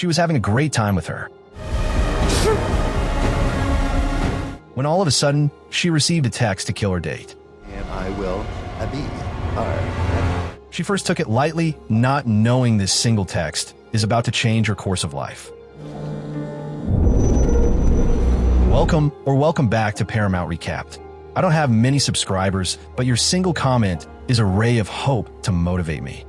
She was having a great time with her. When all of a sudden, she received a text to kill her date. And I will be. Alright. She first took it lightly, not knowing this single text is about to change her course of life. Welcome back to Paramount Recapped. I don't have many subscribers, but your single comment is a ray of hope to motivate me.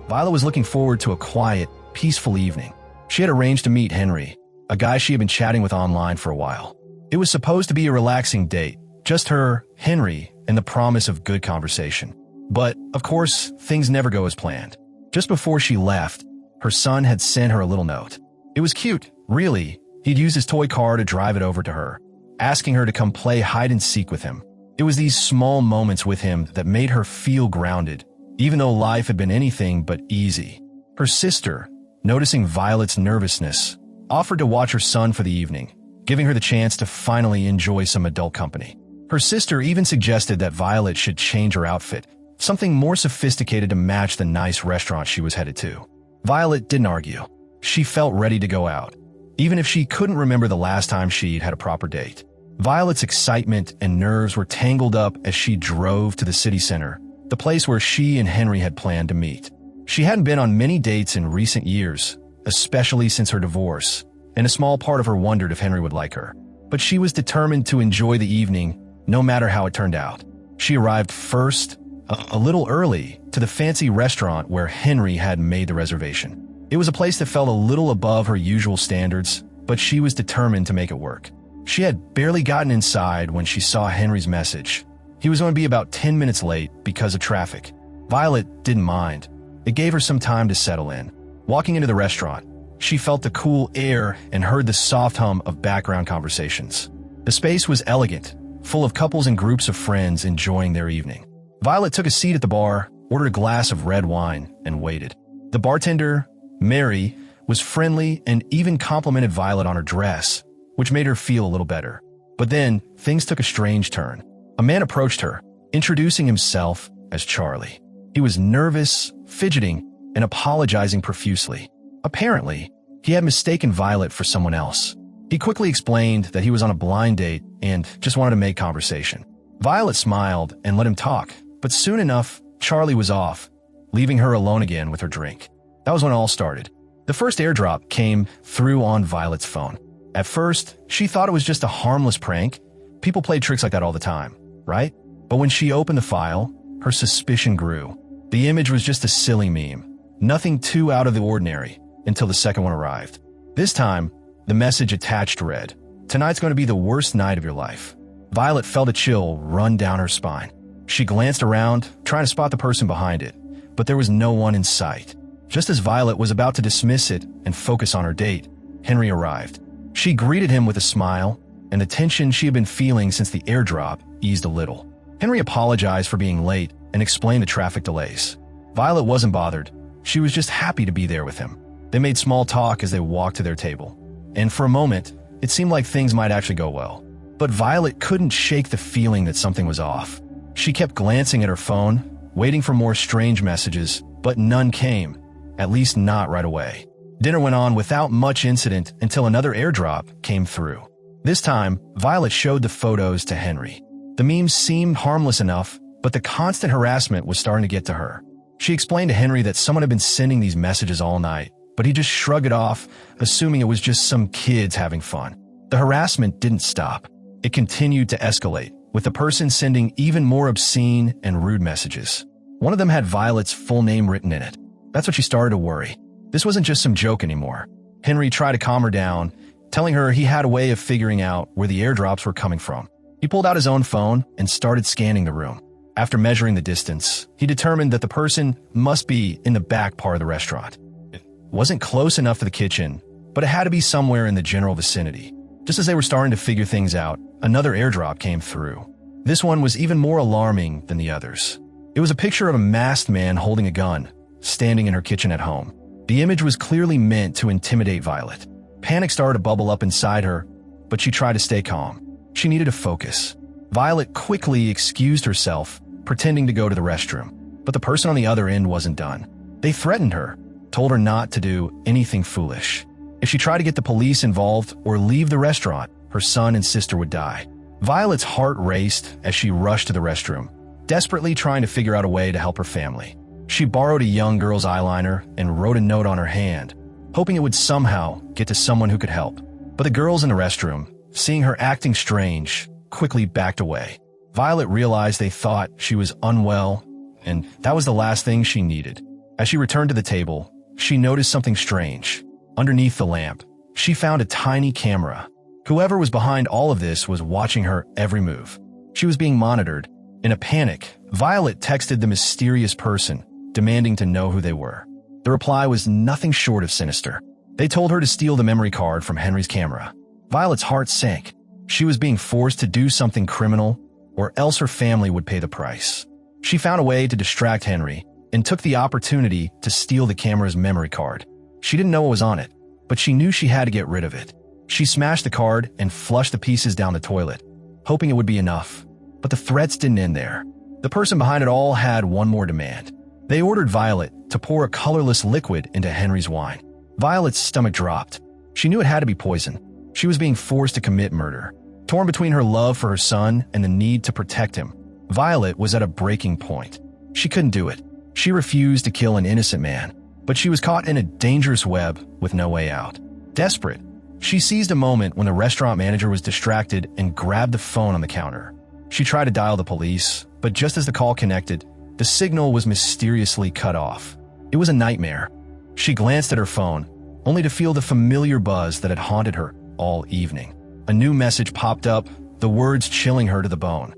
Violet was looking forward to a quiet, peaceful evening. She had arranged to meet Henry, a guy she had been chatting with online for a while. It was supposed to be a relaxing date, just her, Henry, and the promise of good conversation. But, of course, things never go as planned. Just before she left, her son had sent her a little note. It was cute, really. He'd used his toy car to drive it over to her, asking her to come play hide-and-seek with him. It was these small moments with him that made her feel grounded, even though life had been anything but easy. Her sister, noticing Violet's nervousness, offered to watch her son for the evening, giving her the chance to finally enjoy some adult company. Her sister even suggested that Violet should change her outfit, something more sophisticated to match the nice restaurant she was headed to. Violet didn't argue. She felt ready to go out, even if she couldn't remember the last time she'd had a proper date. Violet's excitement and nerves were tangled up as she drove to the city center, the place where she and Henry had planned to meet. She hadn't been on many dates in recent years, especially since her divorce, and a small part of her wondered if Henry would like her. But she was determined to enjoy the evening, no matter how it turned out. She arrived first, a little early, to the fancy restaurant where Henry had made the reservation. It was a place that felt a little above her usual standards, but she was determined to make it work. She had barely gotten inside when she saw Henry's message. He was going to be about 10 minutes late because of traffic. Violet didn't mind. It gave her some time to settle in. Walking into the restaurant, she felt the cool air and heard the soft hum of background conversations. The space was elegant, full of couples and groups of friends enjoying their evening. Violet took a seat at the bar, ordered a glass of red wine, and waited. The bartender, Mary, was friendly and even complimented Violet on her dress, which made her feel a little better. But then, things took a strange turn. A man approached her, introducing himself as Charlie. He was nervous, fidgeting, and apologizing profusely. Apparently, he had mistaken Violet for someone else. He quickly explained that he was on a blind date and just wanted to make conversation. Violet smiled and let him talk, but soon enough, Charlie was off, leaving her alone again with her drink. That was when it all started. The first airdrop came through on Violet's phone. At first, she thought it was just a harmless prank. People play tricks like that all the time, right? But when she opened the file, her suspicion grew. The image was just a silly meme, nothing too out of the ordinary, until the second one arrived. This time, the message attached read, "Tonight's going to be the worst night of your life." Violet felt a chill run down her spine. She glanced around, trying to spot the person behind it, but there was no one in sight. Just as Violet was about to dismiss it and focus on her date, Henry arrived. She greeted him with a smile, and the tension she had been feeling since the airdrop eased a little. Henry apologized for being late and explained the traffic delays. Violet wasn't bothered. She was just happy to be there with him. They made small talk as they walked to their table, and for a moment, it seemed like things might actually go well. But Violet couldn't shake the feeling that something was off. She kept glancing at her phone, waiting for more strange messages, but none came, at least not right away. Dinner went on without much incident until another airdrop came through. This time, Violet showed the photos to Henry. The memes seemed harmless enough, but the constant harassment was starting to get to her. She explained to Henry that someone had been sending these messages all night, but he just shrugged it off, assuming it was just some kids having fun. The harassment didn't stop. It continued to escalate, with the person sending even more obscene and rude messages. One of them had Violet's full name written in it. That's when she started to worry. This wasn't just some joke anymore. Henry tried to calm her down, telling her he had a way of figuring out where the airdrops were coming from. He pulled out his own phone and started scanning the room. After measuring the distance, he determined that the person must be in the back part of the restaurant. It wasn't close enough to the kitchen, but it had to be somewhere in the general vicinity. Just as they were starting to figure things out, another airdrop came through. This one was even more alarming than the others. It was a picture of a masked man holding a gun, standing in her kitchen at home. The image was clearly meant to intimidate Violet. Panic started to bubble up inside her, but she tried to stay calm. She needed to focus. Violet quickly excused herself, pretending to go to the restroom. But the person on the other end wasn't done. They threatened her, told her not to do anything foolish. If she tried to get the police involved or leave the restaurant, her son and sister would die. Violet's heart raced as she rushed to the restroom, desperately trying to figure out a way to help her family. She borrowed a young girl's eyeliner and wrote a note on her hand, hoping it would somehow get to someone who could help. But the girls in the restroom, seeing her acting strange, quickly backed away. Violet realized they thought she was unwell, and that was the last thing she needed. As she returned to the table, she noticed something strange. Underneath the lamp, she found a tiny camera. Whoever was behind all of this was watching her every move. She was being monitored. In a panic, Violet texted the mysterious person, demanding to know who they were. The reply was nothing short of sinister. They told her to steal the memory card from Henry's camera. Violet's heart sank. She was being forced to do something criminal, or else her family would pay the price. She found a way to distract Henry and took the opportunity to steal the camera's memory card. She didn't know what was on it, but she knew she had to get rid of it. She smashed the card and flushed the pieces down the toilet, hoping it would be enough. But the threats didn't end there. The person behind it all had one more demand. They ordered Violet to pour a colorless liquid into Henry's wine. Violet's stomach dropped. She knew it had to be poison. She was being forced to commit murder. Torn between her love for her son and the need to protect him, Violet was at a breaking point. She couldn't do it. She refused to kill an innocent man, but she was caught in a dangerous web with no way out. Desperate, she seized a moment when the restaurant manager was distracted and grabbed the phone on the counter. She tried to dial the police, but just as the call connected, the signal was mysteriously cut off. It was a nightmare. She glanced at her phone, only to feel the familiar buzz that had haunted her all evening. A new message popped up, the words chilling her to the bone.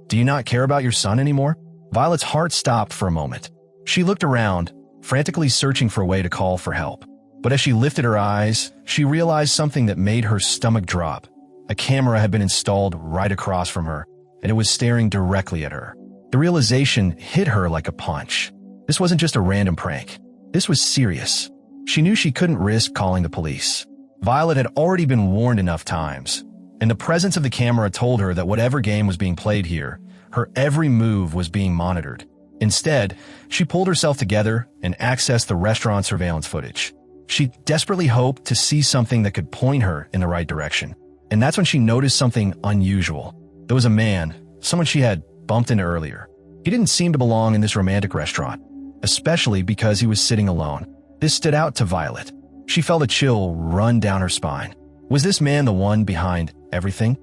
"Do you not care about your son anymore?" Violet's heart stopped for a moment. She looked around, frantically searching for a way to call for help. But as she lifted her eyes, she realized something that made her stomach drop. A camera had been installed right across from her, and it was staring directly at her. The realization hit her like a punch. This wasn't just a random prank. This was serious. She knew she couldn't risk calling the police. Violet had already been warned enough times, and the presence of the camera told her that whatever game was being played here, her every move was being monitored. Instead, she pulled herself together and accessed the restaurant surveillance footage. She desperately hoped to see something that could point her in the right direction. And that's when she noticed something unusual. There was a man, someone she had bumped into earlier. He didn't seem to belong in this romantic restaurant, especially because he was sitting alone. This stood out to Violet. She felt a chill run down her spine. Was this man the one behind everything?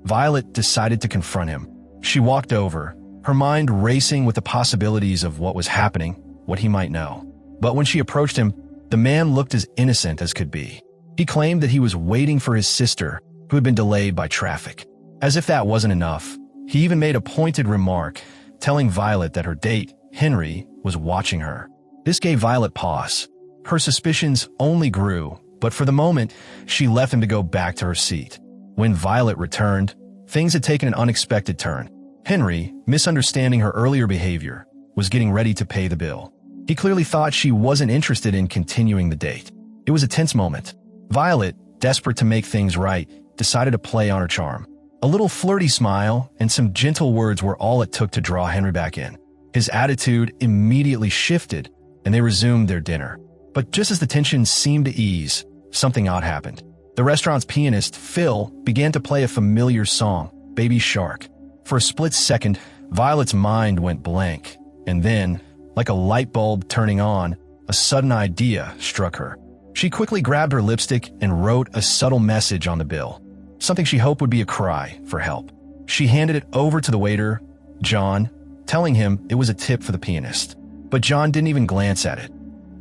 Violet decided to confront him. She walked over, her mind racing with the possibilities of what was happening, what he might know. But when she approached him, the man looked as innocent as could be. He claimed that he was waiting for his sister, who had been delayed by traffic. As if that wasn't enough, he even made a pointed remark, telling Violet that her date, Henry, was watching her. This gave Violet pause. Her suspicions only grew, but for the moment, she left him to go back to her seat. When Violet returned, things had taken an unexpected turn. Henry, misunderstanding her earlier behavior, was getting ready to pay the bill. He clearly thought she wasn't interested in continuing the date. It was a tense moment. Violet, desperate to make things right, decided to play on her charm. A little flirty smile and some gentle words were all it took to draw Henry back in. His attitude immediately shifted, and they resumed their dinner. But just as the tension seemed to ease, something odd happened. The restaurant's pianist, Phil, began to play a familiar song, Baby Shark. For a split second, Violet's mind went blank, and then, like a light bulb turning on, a sudden idea struck her. She quickly grabbed her lipstick and wrote a subtle message on the bill, something she hoped would be a cry for help. She handed it over to the waiter, John, telling him it was a tip for the pianist. But John didn't even glance at it.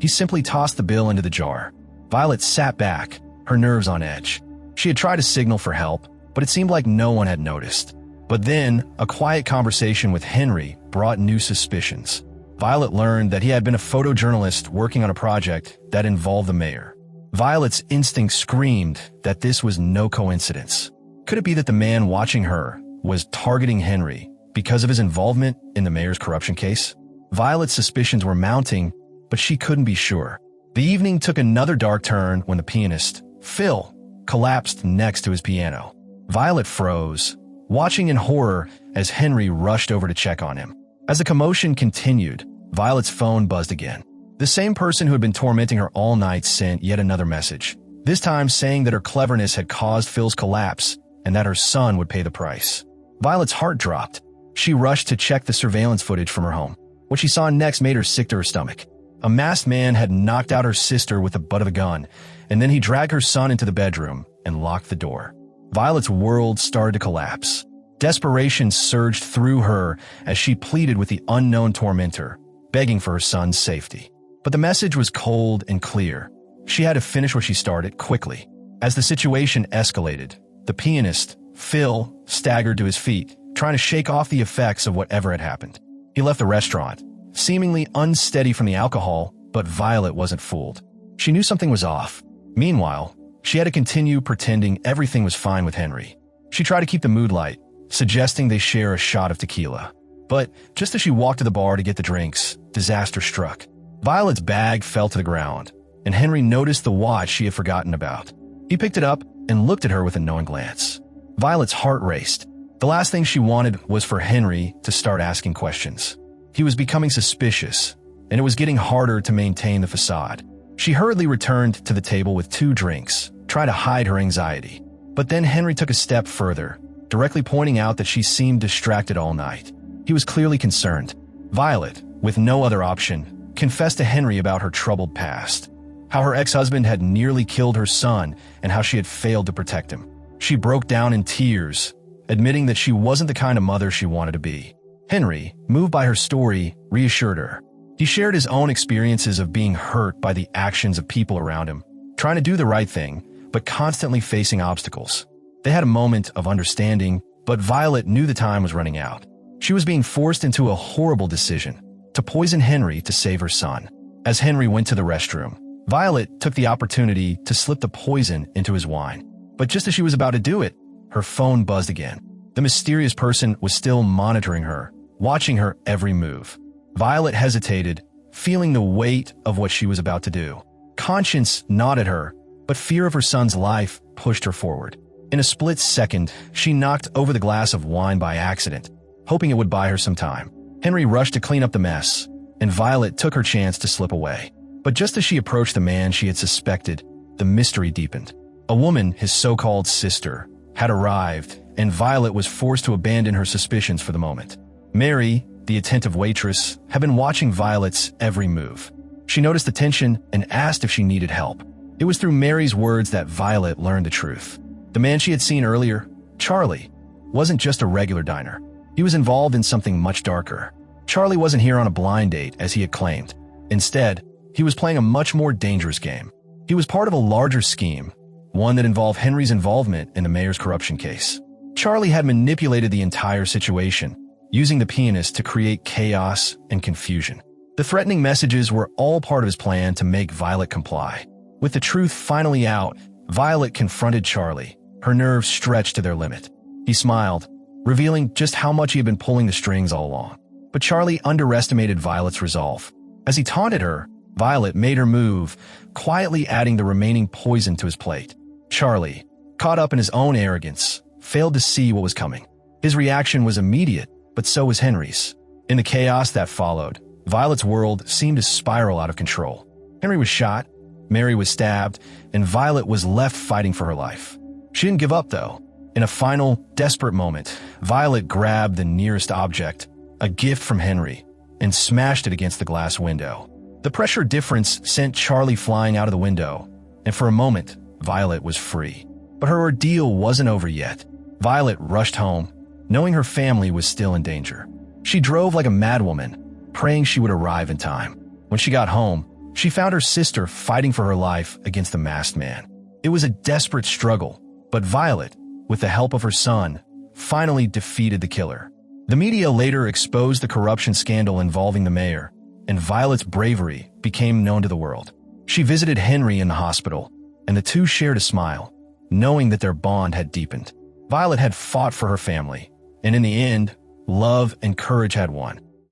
He simply tossed the bill into the jar. Violet sat back, her nerves on edge. She had tried to signal for help, but it seemed like no one had noticed. But then, a quiet conversation with Henry brought new suspicions. Violet learned that he had been a photojournalist working on a project that involved the mayor. Violet's instinct screamed that this was no coincidence. Could it be that the man watching her was targeting Henry because of his involvement in the mayor's corruption case? Violet's suspicions were mounting, but she couldn't be sure. The evening took another dark turn when the pianist, Phil, collapsed next to his piano. Violet froze, watching in horror as Henry rushed over to check on him. As the commotion continued, Violet's phone buzzed again. The same person who had been tormenting her all night sent yet another message, this time saying that her cleverness had caused Phil's collapse and that her son would pay the price. Violet's heart dropped. She rushed to check the surveillance footage from her home. What she saw next made her sick to her stomach. A masked man had knocked out her sister with the butt of a gun, and then he dragged her son into the bedroom and locked the door. Violet's world started to collapse. Desperation surged through her as she pleaded with the unknown tormentor, begging for her son's safety. But the message was cold and clear. She had to finish what she started quickly. As the situation escalated, the pianist, Phil, staggered to his feet, trying to shake off the effects of whatever had happened. He left the restaurant, seemingly unsteady from the alcohol, but Violet wasn't fooled. She knew something was off. Meanwhile, she had to continue pretending everything was fine with Henry. She tried to keep the mood light, suggesting they share a shot of tequila. But just as she walked to the bar to get the drinks, disaster struck. Violet's bag fell to the ground, and Henry noticed the watch she had forgotten about. He picked it up and looked at her with a knowing glance. Violet's heart raced. The last thing she wanted was for Henry to start asking questions. He was becoming suspicious, and it was getting harder to maintain the facade. She hurriedly returned to the table with 2 drinks, trying to hide her anxiety. But then Henry took a step further, directly pointing out that she seemed distracted all night. He was clearly concerned. Violet, with no other option, confessed to Henry about her troubled past, how her ex-husband had nearly killed her son and how she had failed to protect him. She broke down in tears, admitting that she wasn't the kind of mother she wanted to be. Henry, moved by her story, reassured her. He shared his own experiences of being hurt by the actions of people around him, trying to do the right thing, but constantly facing obstacles. They had a moment of understanding, but Violet knew the time was running out. She was being forced into a horrible decision, to poison Henry to save her son. As Henry went to the restroom, Violet took the opportunity to slip the poison into his wine. But just as she was about to do it, her phone buzzed again. The mysterious person was still monitoring her, watching her every move. Violet hesitated, feeling the weight of what she was about to do. Conscience gnawed her, but fear of her son's life pushed her forward. In a split second, she knocked over the glass of wine by accident, hoping it would buy her some time. Henry rushed to clean up the mess, and Violet took her chance to slip away. But just as she approached the man she had suspected, the mystery deepened. A woman, his so-called sister, had arrived, and Violet was forced to abandon her suspicions for the moment. Mary, the attentive waitress, had been watching Violet's every move. She noticed the tension and asked if she needed help. It was through Mary's words that Violet learned the truth. The man she had seen earlier, Charlie, wasn't just a regular diner. He was involved in something much darker. Charlie wasn't here on a blind date, as he had claimed. Instead, he was playing a much more dangerous game. He was part of a larger scheme, one that involved Henry's involvement in the mayor's corruption case. Charlie had manipulated the entire situation, using the pianist to create chaos and confusion. The threatening messages were all part of his plan to make Violet comply. With the truth finally out, Violet confronted Charlie, her nerves stretched to their limit. He smiled, revealing just how much he had been pulling the strings all along. But Charlie underestimated Violet's resolve. As he taunted her, Violet made her move, quietly adding the remaining poison to his plate. Charlie, caught up in his own arrogance, failed to see what was coming. His reaction was immediate, but so was Henry's. In the chaos that followed, Violet's world seemed to spiral out of control. Henry was shot, Mary was stabbed, and Violet was left fighting for her life. She didn't give up, though. In a final, desperate moment, Violet grabbed the nearest object, a gift from Henry, and smashed it against the glass window. The pressure difference sent Charlie flying out of the window, and for a moment, Violet was free. But her ordeal wasn't over yet. Violet rushed home, knowing her family was still in danger. She drove like a madwoman, praying she would arrive in time. When she got home, she found her sister fighting for her life against the masked man. It was a desperate struggle, but Violet, with the help of her son, finally defeated the killer. The media later exposed the corruption scandal involving the mayor, and Violet's bravery became known to the world. She visited Henry in the hospital, and the two shared a smile, knowing that their bond had deepened. Violet had fought for her family, and in the end, love and courage had won.